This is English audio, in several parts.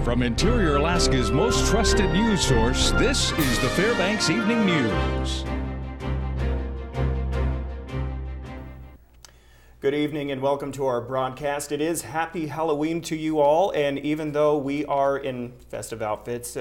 From Interior Alaska's most trusted news source, this is the Fbx Evening News. Good evening and welcome to our broadcast. It is Happy Halloween to you all, and even though we are in festive outfits,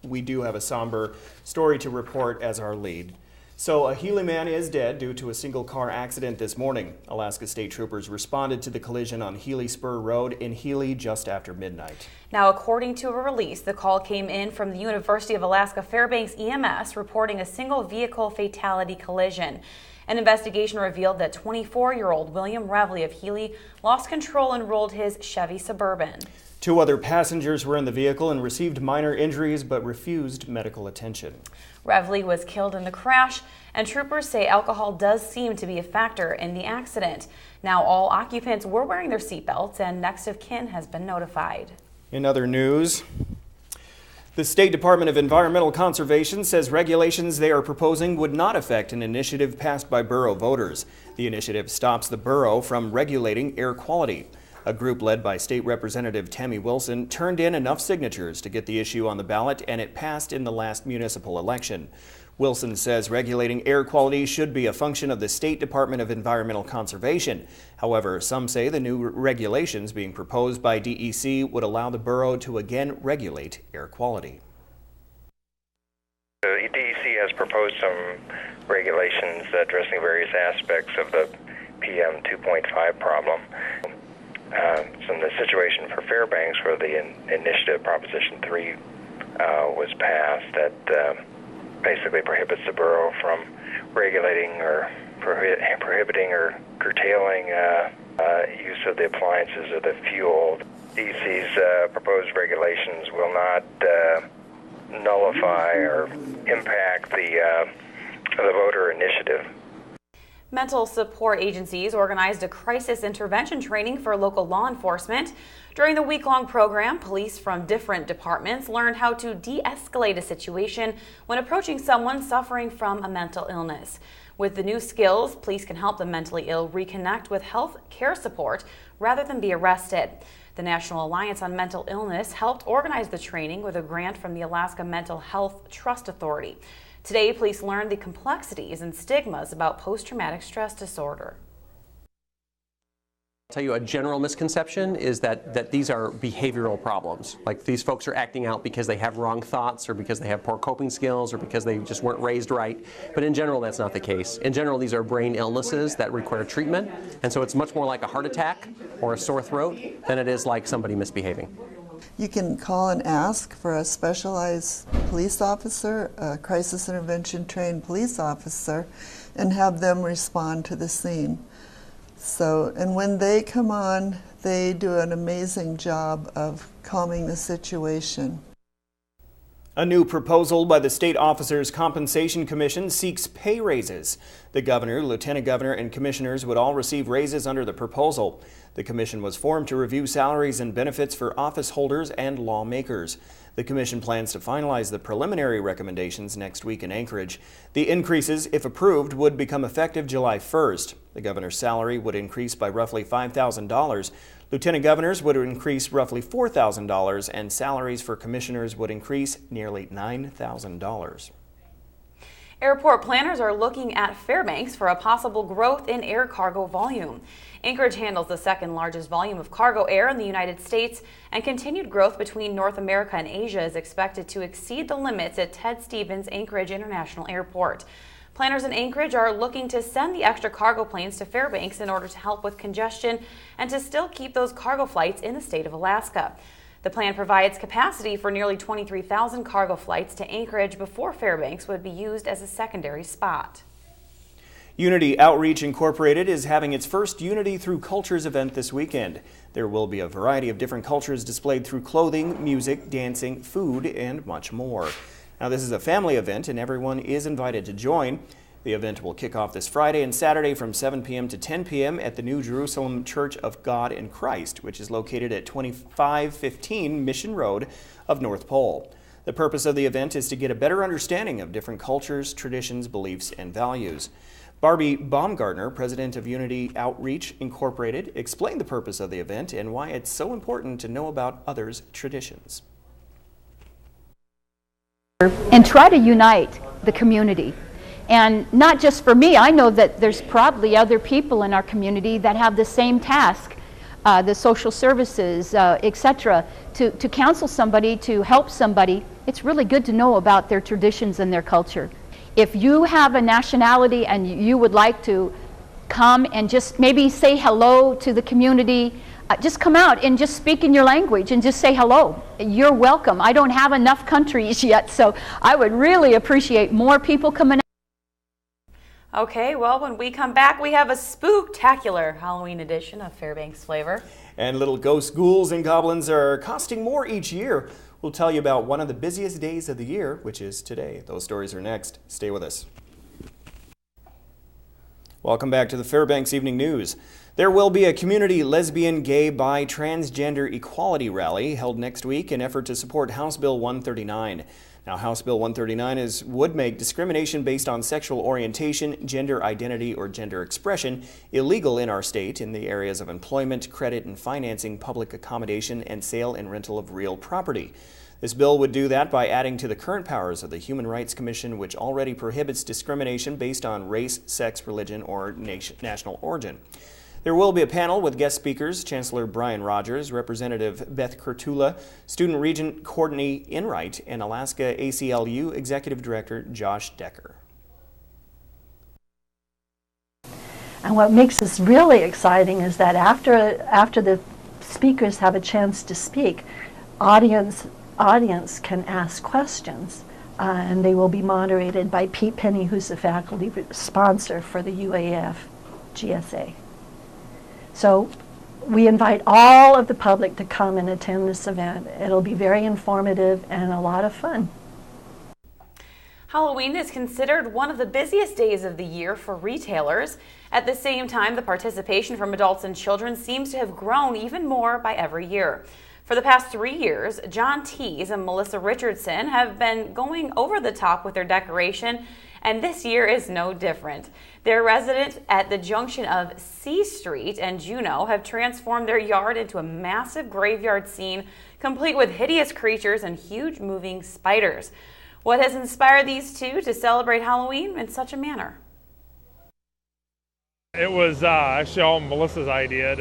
we do have a somber story to report as our lead. So a Healy man is dead due to a single car accident this morning. Alaska State Troopers responded to the collision on Healy Spur Road in Healy just after midnight. Now, according to a release, the call came in from the University of Alaska Fairbanks EMS reporting a single vehicle fatality collision. An investigation revealed that 24-year-old William Revley of Healy lost control and rolled his Chevy Suburban. 2 other passengers were in the vehicle and received minor injuries but refused medical attention. Revley was killed in the crash, and troopers say alcohol does seem to be a factor in the accident. Now all occupants were wearing their seatbelts and next of kin has been notified. In other news, the State Department of Environmental Conservation says regulations they are proposing would not affect an initiative passed by borough voters. The initiative stops the borough from regulating air quality. A group led by State Representative Tammy Wilson turned in enough signatures to get the issue on the ballot, and it passed in the last municipal election. Wilson says regulating air quality should be a function of the State Department of Environmental Conservation. However, some say the new regulations being proposed by DEC would allow the borough to again regulate air quality. The DEC has proposed some regulations addressing various aspects of the PM 2.5 problem. So in the situation for Fairbanks, where the initiative Proposition 3 was passed, that basically prohibits the borough from regulating or prohibiting or curtailing use of the appliances or the fuel. DEC's proposed regulations will not nullify or impact the voter initiative. Mental support agencies organized a crisis intervention training for local law enforcement. During the week-long program, police from different departments learned how to de-escalate a situation when approaching someone suffering from a mental illness. With the new skills, police can help the mentally ill reconnect with health care support rather than be arrested. The National Alliance on Mental Illness helped organize the training with a grant from the Alaska Mental Health Trust Authority. Today, police learned the complexities and stigmas about post-traumatic stress disorder. I'll tell you, a general misconception is that these are behavioral problems. Like these folks are acting out because they have wrong thoughts or because they have poor coping skills or because they just weren't raised right. But in general, that's not the case. In general, these are brain illnesses that require treatment. And so it's much more like a heart attack or a sore throat than it is like somebody misbehaving. You can call and ask for a specialized police officer, a crisis intervention trained police officer, and have them respond to the scene. And when they come on, they do an amazing job of calming the situation. A new proposal by the State Officers Compensation Commission seeks pay raises. The governor, lieutenant governor, and commissioners would all receive raises under the proposal. The commission was formed to review salaries and benefits for office holders and lawmakers. The commission plans to finalize the preliminary recommendations next week in Anchorage. The increases, if approved, would become effective July 1st. The governor's salary would increase by roughly $5,000. Lieutenant governors would increase roughly $4,000, and salaries for commissioners would increase nearly $9,000. Airport planners are looking at Fairbanks for a possible growth in air cargo volume. Anchorage handles the second largest volume of cargo air in the United States, and continued growth between North America and Asia is expected to exceed the limits at Ted Stevens Anchorage International Airport. Planners in Anchorage are looking to send the extra cargo planes to Fairbanks in order to help with congestion and to still keep those cargo flights in the state of Alaska. The plan provides capacity for nearly 23,000 cargo flights to Anchorage before Fairbanks would be used as a secondary spot. Unity Outreach Incorporated is having its first Unity Through Cultures event this weekend. There will be a variety of different cultures displayed through clothing, music, dancing, food, and much more. Now, this is a family event and everyone is invited to join. The event will kick off this Friday and Saturday from 7 p.m. to 10 p.m. at the New Jerusalem Church of God in Christ, which is located at 2515 Mission Road of North Pole. The purpose of the event is to get a better understanding of different cultures, traditions, beliefs, and values. Barbie Baumgartner, president of Unity Outreach Incorporated, explained the purpose of the event and why it's so important to know about others' traditions. and try to unite the community. And not just for me, I know that there's probably other people in our community that have the same task, the social services, etc., to counsel somebody, to help somebody. It's really good to know about their traditions and their culture. If you have a nationality and you would like to come and just maybe say hello to the community, just come out and just speak in your language and just say hello. You're welcome. I don't have enough countries yet, so I would really appreciate more people coming out. Okay, well, when we come back, we have a spooktacular Halloween edition of Fairbanks Flavor. And little ghost ghouls and goblins are costing more each year. We'll tell you about one of the busiest days of the year, which is today. Those stories are next. Stay with us. Welcome back to the Fairbanks Evening News. There will be a community lesbian, gay, bi, transgender equality rally held next week in effort to support House Bill 139. Now, House Bill 139 would make discrimination based on sexual orientation, gender identity, or gender expression illegal in our state in the areas of employment, credit and financing, public accommodation, and sale and rental of real property. This bill would do that by adding to the current powers of the Human Rights Commission, which already prohibits discrimination based on race, sex, religion, or national origin. There will be a panel with guest speakers, Chancellor Brian Rogers, Representative Beth Kurtula, Student Regent Courtney Enright, and Alaska ACLU Executive Director Josh Decker. And what makes this really exciting is that after the speakers have a chance to speak, audience can ask questions, and they will be moderated by Pete Penny, who's the faculty sponsor for the UAF GSA. So we invite all of the public to come and attend this event. It'll be very informative and a lot of fun. Halloween is considered one of the busiest days of the year for retailers. At the same time, the participation from adults and children seems to have grown even more by every year. For the past 3 years, John Tees and Melissa Richardson have been going over the top with their decoration, and this year is no different. Their residents at the junction of C Street and Juneau have transformed their yard into a massive graveyard scene, complete with hideous creatures and huge moving spiders. What has inspired these two to celebrate Halloween in such a manner? It was actually all Melissa's idea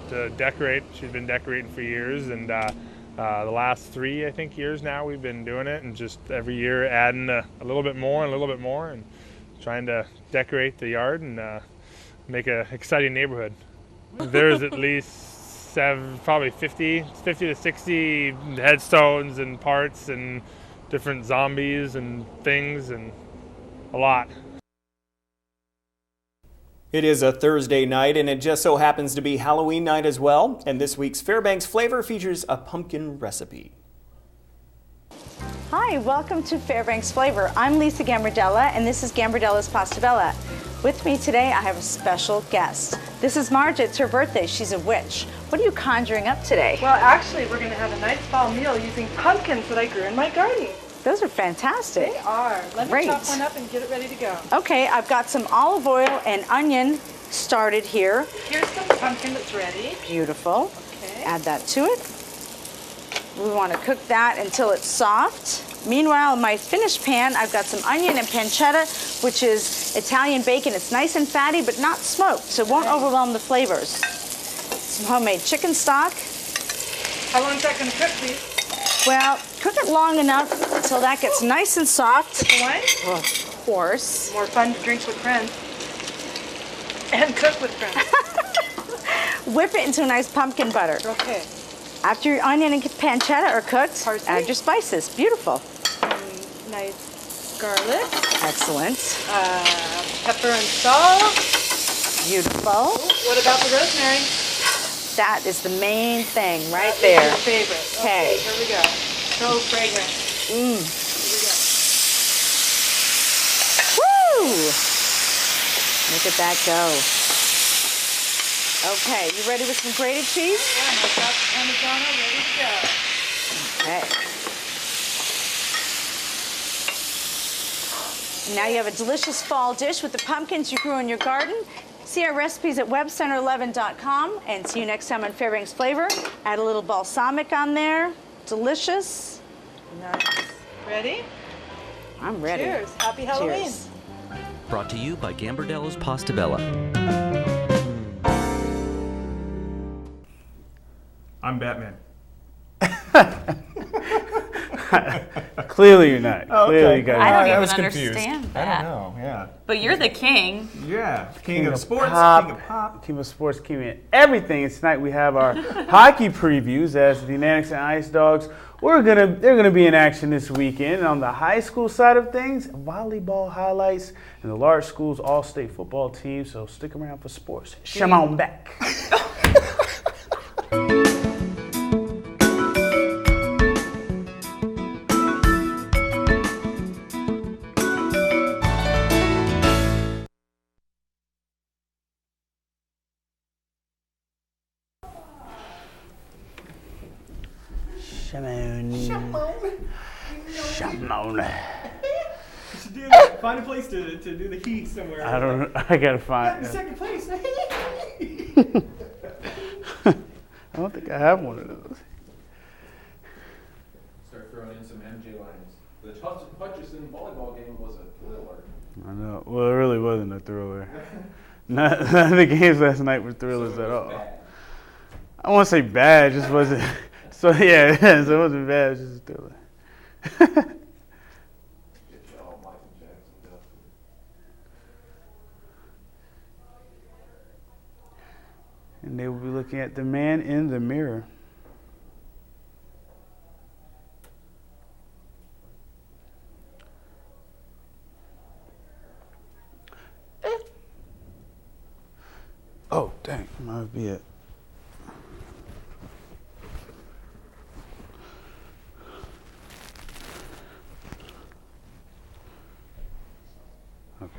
to decorate. She's been decorating for years, and the last 3, I think, years now we've been doing it, and just every year adding a little bit more and a little bit more, and trying to decorate the yard and make an exciting neighborhood. There's at least probably 50 to 60 headstones and parts and different zombies and things, and a lot. It is a Thursday night, and it just so happens to be Halloween night as well. And this week's Fairbanks Flavor features a pumpkin recipe. Hi, welcome to Fairbanks Flavor. I'm Lisa Gambardella, and this is Gambardella's Pasta Bella. With me today, I have a special guest. This is Marge. It's her birthday. She's a witch. What are you conjuring up today? Well, actually, we're going to have a nice fall meal using pumpkins that I grew in my garden. Those are fantastic. They are. Let me chop one up and get it ready to go. Okay, I've got some olive oil and onion started here. Here's some pumpkin that's ready. Beautiful. Okay. Add that to it. We want to cook that until it's soft. Meanwhile, in my finished pan, I've got some onion and pancetta, which is Italian bacon. It's nice and fatty, but not smoked, so it won't overwhelm the flavors. Some homemade chicken stock. How long is that going to cook, please? Well, cook it long enough until that gets nice and soft. Wine? Oh, of course. More fun to drink with friends. And cook with friends. Whip it into a nice pumpkin butter. Okay. After your onion and pancetta are cooked, Parsley. add your spices. Beautiful. Nice garlic. Excellent. Pepper and salt. Beautiful. What about the rosemary? That is the main thing right That there. is your favorite. Okay. Here we go. So fragrant. Mmm. Here we go. Woo! Look at that go. Okay, you ready with some grated cheese? Yeah, I've got the Parmigiano ready to go. Okay. Now you have a delicious fall dish with the pumpkins you grew in your garden. See our recipes at webcenter11.com, and see you next time on Fairbanks Flavor. Add a little balsamic on there. Delicious. Nice. Ready? I'm ready. Cheers. Happy Halloween. Cheers. Brought to you by Gambardello's Pasta Bella. I'm Batman. Clearly you're not. Oh, okay. Clearly you guys. I don't even was confused. understand I that. don't know, yeah. But you're the king. Yeah, king of sports, pop, king of pop. King of sports, king of everything. And tonight we have our hockey previews as the Natics and Ice Dogs. They're gonna be in action this weekend. And on the high school side of things, volleyball highlights and the large schools all-state football team. So stick around for sports. Come on back. Shimon. Find a place to do the heat somewhere. I don't know. I gotta find. Second place. I don't think I have one of those. Start throwing in some MJ lines. The Hutchison volleyball game was a thriller. I know. Well, it really wasn't a thriller. None of the games last night were thrillers at all. Bad. I won't say bad. It just wasn't. So yeah, so it wasn't bad. It was just a thriller. And they will be looking at the man in the mirror. Oh, dang, might be it. Okay.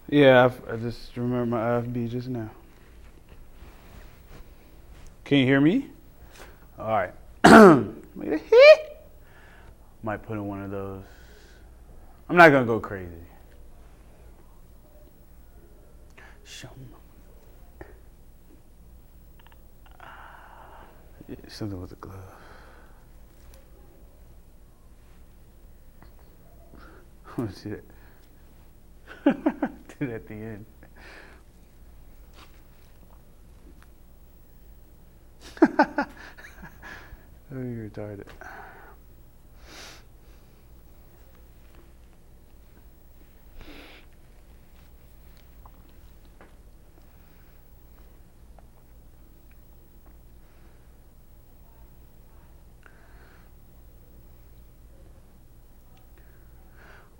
Yeah, I just remember my IFB just now. Can you hear me? All right. Might put in one of those. I'm not gonna go crazy. Yeah, something with a glove. I want to see that. Do that at the end. Oh, you're retarded.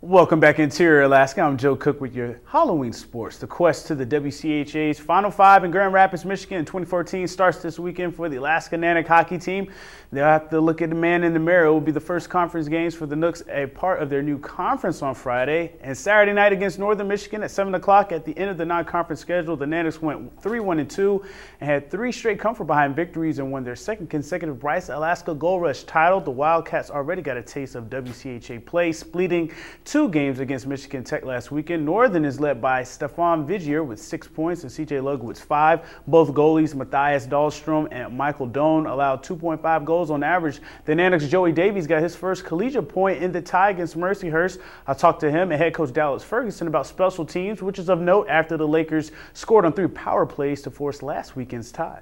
Welcome back, Interior Alaska. I'm Joe Cook with your Halloween sports. The quest to the WCHA's Final Five in Grand Rapids, Michigan in 2014 starts this weekend for the Alaska Natick hockey team. They'll have to look at the man in the mirror. It will be the first conference games for the Nooks, a part of their new conference on Friday. And Saturday night against Northern Michigan at 7 o'clock at the end of the non-conference schedule, the Natics went 3-1-2 and had 3 straight comfort-behind victories and won their second consecutive Bryce Alaska Gold Rush title. The Wildcats already got a taste of WCHA play, splitting 2 games against Michigan Tech last weekend. Northern is led by Stefan Vigier with 6 points and CJ Lugowitz 5. Both goalies, Matthias Dahlstrom and Michael Doan, allowed 2.5 goals on average. The Natics' Joey Davies got his first collegiate point in the tie against Mercyhurst. I talked to him and head coach Dallas Ferguson about special teams, which is of note after the Lakers scored on 3 power plays to force last weekend's tie.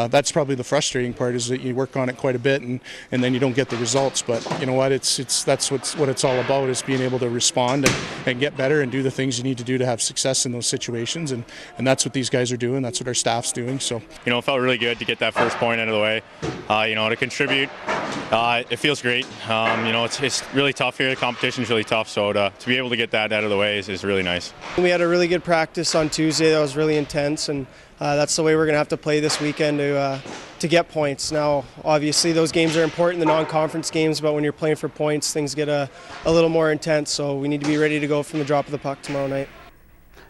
That's probably the frustrating part, is that you work on it quite a bit and then you don't get the results. But you know what? That's what it's all about, is being able to respond and get better and do the things you need to do to have success in those situations. And that's what these guys are doing. That's what our staff's doing. So it felt really good to get that first point out of the way. To contribute, it feels great. It's really tough here. The competition's really tough. So to be able to get that out of the way is really nice. We had a really good practice on Tuesday that was really intense, and that's the way we're going to have to play this weekend to get points. Now, obviously, those games are important, the non-conference games, but when you're playing for points, things get a little more intense, so we need to be ready to go from the drop of the puck tomorrow night.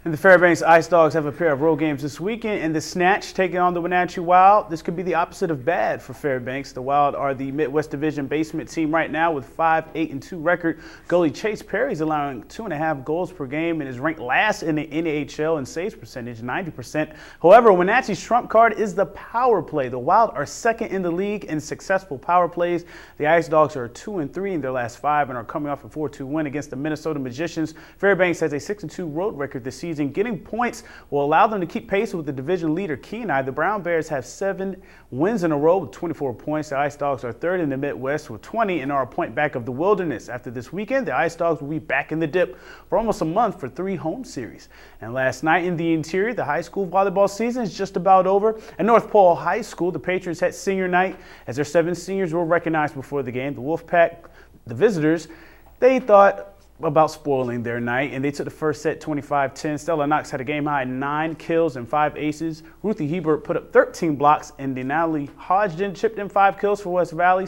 And the Fairbanks Ice Dogs have a pair of road games this weekend in the Snatch taking on the Wenatchee Wild. This could be the opposite of bad for Fairbanks. The Wild are the Midwest Division basement team right now with 5-8-2 record. Goalie Chase Perry is allowing 2.5 goals per game and is ranked last in the NHL in saves percentage, 90%. However, Wenatchee's trump card is the power play. The Wild are second in the league in successful power plays. The Ice Dogs are 2-3 in their last 5 and are coming off a 4-2 win against the Minnesota Magicians. Fairbanks has a 6-2 road record this season. Getting points will allow them to keep pace with the division leader Kenai. The Brown Bears have 7 wins in a row with 24 points. The Ice Dogs are third in the Midwest with 20 and are a point back of the Wilderness. After this weekend, the Ice Dogs will be back in the dip for almost a month for 3 home series. And last night in the interior, the high school volleyball season is just about over. At North Pole High School, the Patriots had senior night as their 7 seniors were recognized before the game. The Wolfpack, the visitors, they thought about spoiling their night, and they took the first set 25-10. Stella Knox had a game-high 9 kills and 5 aces. Ruthie Hebert put up 13 blocks, and Denali Hodgson chipped in 5 kills for West Valley.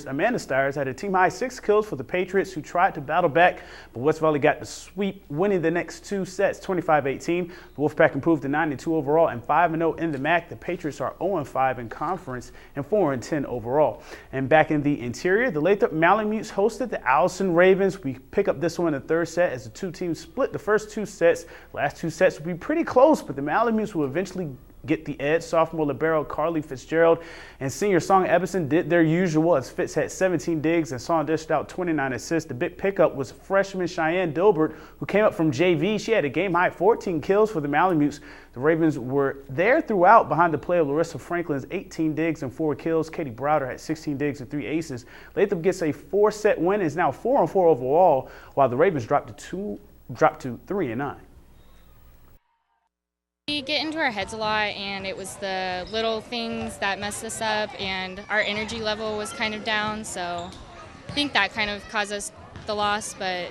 Amanda Stiers had a team-high 6 kills for the Patriots, who tried to battle back, but West Valley got the sweep, winning the next 2 sets 25-18. The Wolfpack improved to 9-2 overall and 5-0 in the MAC. The Patriots are 0-5 in conference and 4-10 overall. And back in the interior, the Lathrop Malamutes hosted the Allison Ravens. We pick up this one in the third set as the 2 teams split the first 2 sets. The last 2 sets will be pretty close, but the Malamutes will eventually get the edge. Sophomore libero Carly Fitzgerald and senior Song Ebbison did their usual as Fitz had 17 digs and Song dished out 29 assists. The big pickup was freshman Cheyenne Dilbert, who came up from JV. She had a game-high 14 kills for the Malamutes. The Ravens were there throughout behind the play of Larissa Franklin's 18 digs and 4 kills. Katie Browder had 16 digs and 3 aces. Lathrop gets a 4-set win and is now 4-4 overall, while the Ravens dropped to 3-9. We get into our heads a lot, and it was the little things that messed us up, and our energy level was kind of down, so I think that kind of caused us the loss, but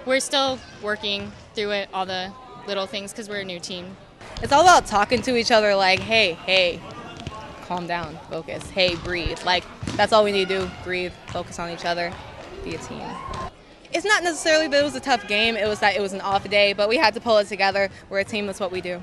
we're still working through it, all the little things, because we're a new team. It's all about talking to each other like, hey, calm down, focus, hey, breathe. Like, that's all we need to do, breathe, focus on each other, be a team. It's not necessarily that it was a tough game, it was that it was an off day, but we had to pull it together. We're a team, that's what we do.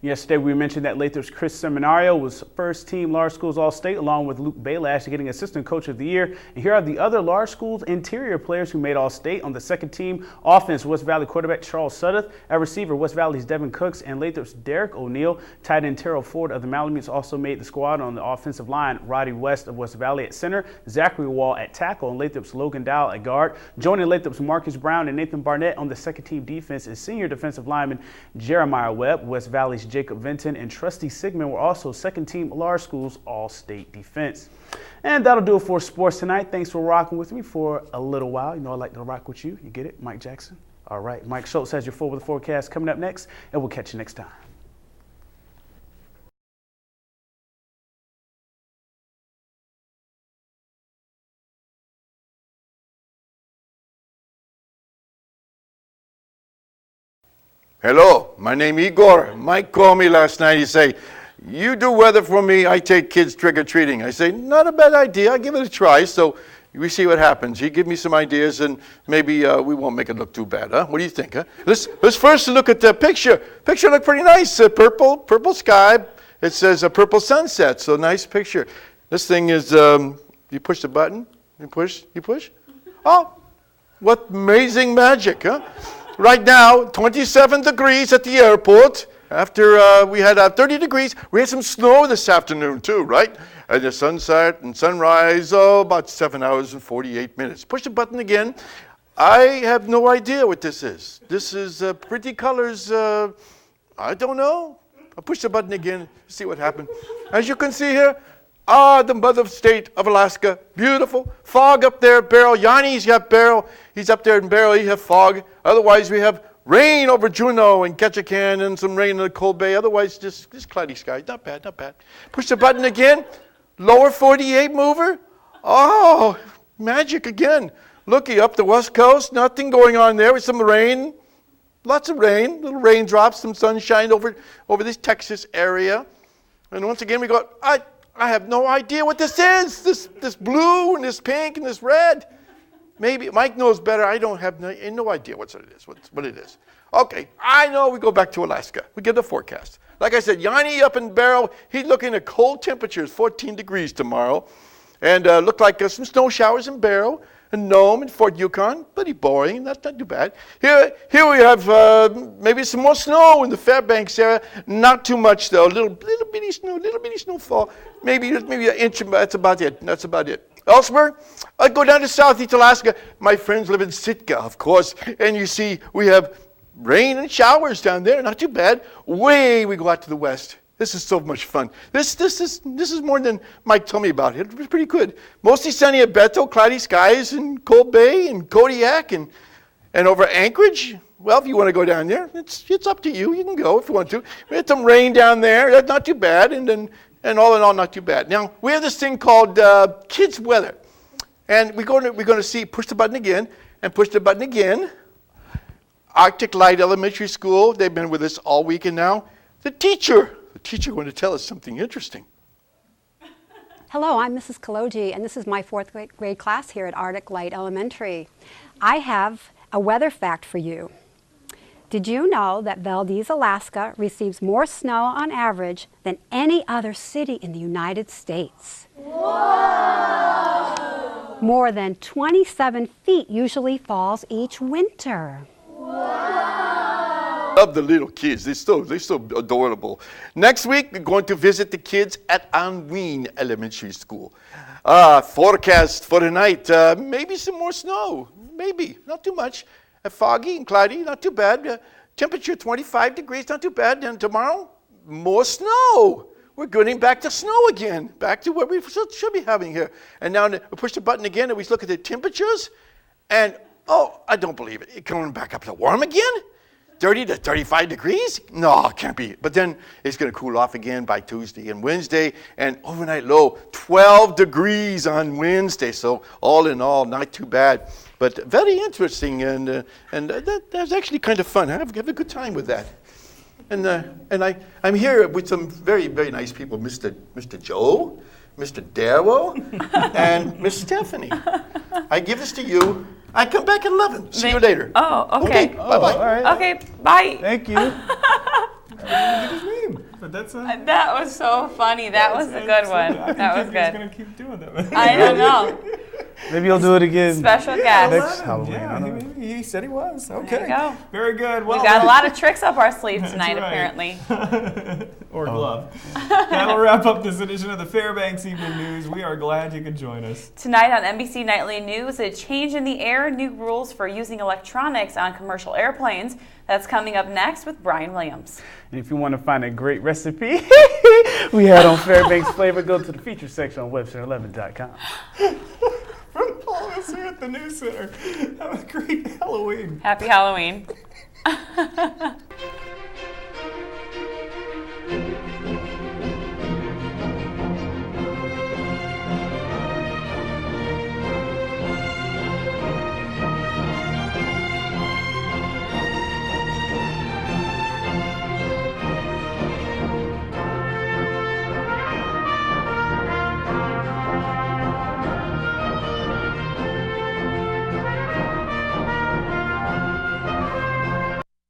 Yesterday, we mentioned that Lathrop's Chris Seminario was first team Large Schools All-State, along with Luke Baylash getting Assistant Coach of the Year. And here are the other Large Schools interior players who made All-State. On the second team offense, West Valley quarterback Charles Suddeth. At receiver, West Valley's Devin Cooks and Lathrop's Derek O'Neill. Tight end Terrell Ford of the Malamutes also made the squad. On the offensive line, Roddy West of West Valley at center, Zachary Wall at tackle, and Lathrop's Logan Dowell at guard. Joining Lathrop's Marcus Brown and Nathan Barnett on the second team defense is senior defensive lineman Jeremiah Webb. West Valley's Jacob Vinton and Trusty Sigmund were also second-team Large Schools All-State defense. And that'll do it for sports tonight. Thanks for rocking with me for a little while. You know I like to rock with you. You get it? Mike Jackson. All right. Mike Schultz has your full weather forecast coming up next, and we'll catch you next time. Hello, my name Igor. Mike called me last night. He say, you do weather for me, I take kids trick-or-treating. I say, not a bad idea. I give it a try. So we see what happens. He give me some ideas, and maybe we won't make it look too bad, huh? What do you think, huh? Let's first look at the picture. Picture look pretty nice. Purple sky. It says a purple sunset. So nice picture. This thing is, you push the button. You push. Oh, what amazing magic, huh? Right now, 27 degrees at the airport. After we had 30 degrees, we had some snow this afternoon too, right? And the sunset and sunrise, about 7 hours and 48 minutes. Push the button again. I have no idea what this is. This is pretty colors. I don't know. I'll push the button again, see what happened. As you can see here, the mother state of Alaska. Beautiful. Fog up there, Barrel. Yanni's got Barrel. He's up there in Barrel. He have fog. Otherwise, we have rain over Juneau and Ketchikan and some rain in the Cold Bay. Otherwise, just cloudy skies. Not bad, not bad. Push the button again. Lower 48 mover. Oh, magic again. Looky up the west coast. Nothing going on there with some rain. Lots of rain. Little raindrops, some sunshine over this Texas area. And once again, we got, I have no idea what this is. This blue and this pink and this red. Maybe Mike knows better. I don't have no idea what it is. Okay, I know we go back to Alaska. We get the forecast. Like I said, Yanni up in Barrow, he's looking at cold temperatures, 14 degrees tomorrow. And look like some snow showers in Barrow, and Nome and Fort Yukon. Pretty boring, not too bad. Here we have maybe some more snow in the Fairbanks area. Not too much though, little bitty snowfall. Maybe an inch, that's about it. Elsewhere, I go down to Southeast Alaska. My friends live in Sitka, of course. And you see, we have rain and showers down there, not too bad. We go out to the west. This is so much fun. This is more than Mike told me about. It was pretty good. Mostly sunny at Beto, cloudy skies in Cold Bay and Kodiak and over Anchorage. Well, if you want to go down there, it's up to you. You can go if you want to. We had some rain down there. That's not too bad. And all in all, not too bad. Now, we have this thing called kids' weather. And we're going to see, push the button again, and push the button again. Arctic Light Elementary School, they've been with us all weekend now. The teacher going to tell us something interesting. Hello, I'm Mrs. Kaloji, and this is my 4th grade class here at Arctic Light Elementary. I have a weather fact for you. Did you know that Valdez, Alaska receives more snow on average than any other city in the United States? Whoa! More than 27 feet usually falls each winter. Love the little kids. They're so adorable. Next week, we're going to visit the kids at Unween Elementary School. Forecast for tonight, maybe some more snow. Maybe, not too much. Foggy and cloudy, not too bad. Temperature 25 degrees, not too bad. And tomorrow, more snow. We're getting back to snow again, back to what we should be having here. And now we push the button again, and we look at the temperatures, and oh, I don't believe it. It's coming back up to warm again? 30 to 35 degrees? No, it can't be. But then it's going to cool off again by Tuesday and Wednesday, and overnight low, 12 degrees on Wednesday. So all in all, not too bad. But very interesting, and that's actually kind of fun. Have a good time with that. And I'm here with some very, very nice people, Mr. Joe, Mr. Darrow, and Miss Stephanie. I give this to you. I come back at 11. See you later. Oh, okay. Bye-bye. All right. Okay, bye. Thank you. Get his name. But that's that was so funny. That was a good one. That was good. He's gonna keep doing that. I don't know. Maybe he'll do it again. Special guest. Next Halloween. Yeah, he said he was. Okay. There you go. Very good. Well, We've got a lot of tricks up our sleeve That's tonight, right. apparently. Or glove. That'll wrap up this edition of the Fbx Evening News. We are glad you could join us. Tonight on NBC Nightly News, a change in the air, new rules for using electronics on commercial airplanes. That's coming up next with Brian Williams. And if you want to find a great recipe we had on Fairbanks Flavor, go to the feature section on website11.com. From all of us here at the News Center, have a great Halloween. Happy Halloween.